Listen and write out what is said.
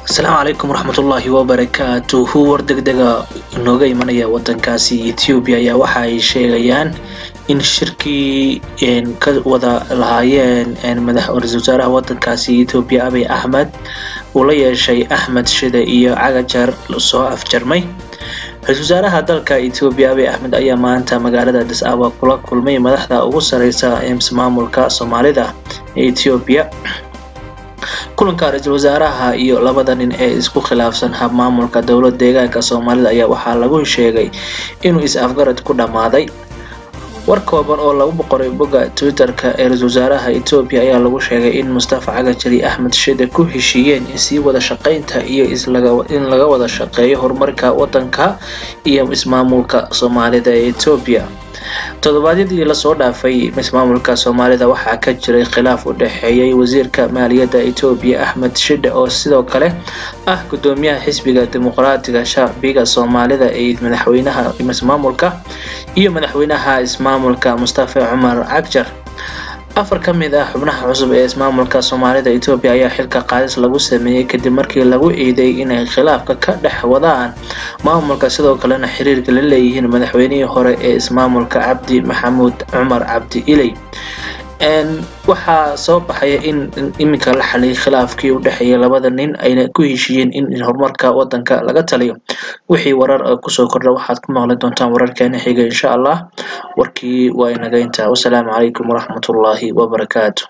Asalaamu calaykum waraxmatullaahi wabarakaatuhu. War degdega inooga imanaya wadankaasi Ethiopia ayaa waxa ay sheegayaan in shirkii ka wada lahaayeen ra'iisul wasaaraha wadankaasi Ethiopia Abiy Ahmed uu la yeeshay Ahmed Shide iyo Cagajar soo afjarmay. Ra'iisul wasaaraha dalka Ethiopia Abiy Ahmed ayaa maanta magaalada Addis Ababa kula kulmay madaxda ugu sareysa ee maamulka Soomaalida ee Ethiopia. kulanka ra'iisul wasaaraha iyo labada nin ee isku khilaafsan hab maamulka dowladda deegaanka Soomaalida ayaa waxaa lagu sheegay inuu is-afgarad ku dhamaaday. war kooban oo lagu qoray bogga Twitter-ka ee ra'iisul wasaaraha Ethiopia ayaa lagu sheegay in Mustafa Cagajar iyo Ahmed Shide ku heshiiyeen sii wada shaqeynta iyo in laga wada shaqeeyo horumarka wadanka iyo ismaamulka Soomaalida ee Ethiopia. Todobaadyadii la soo dhaafay ismaamulka Soomaalida waxaa ka jiray khilaaf u dhaxeeyay wasiirka maaliyadda Ethiopia Ahmed Shide oo sidoo kale ah gudoomiyaha xisbiga dimuqraadiga shacbiga Soomaalida ee madaxweynaha ismaamulka iyo madaxweynaha ismaamulka Mustafa Umar Cagjar. afar ka mid ah xubnaha cusub ee ismaamulka Soomaalida Ethiopia ayaa xilka qaadis lagu sameeyay kadib markii lagu eedeeyay inay khilaafka ka dhex wadaan maamulka sidoo kalena xiriirka la leeyihiin madaxweynihii hore ee ismaamulka Cabdi Maxamuud Cumar Cabdi Ilay. waxaa soo baxaya in iminka la xaliyay khilaafkii u dhaxeeyay labada nin ayna ku heshiiyeen in horumarka wadanka laga taliyo. wixii warar ku soo kordha waxaad ku maqli doontaan wararkeena xiga insha Allah. warkii waa inaga intaa. Wassalaamu calaykum waraxmatullaahi wabarakaatuh.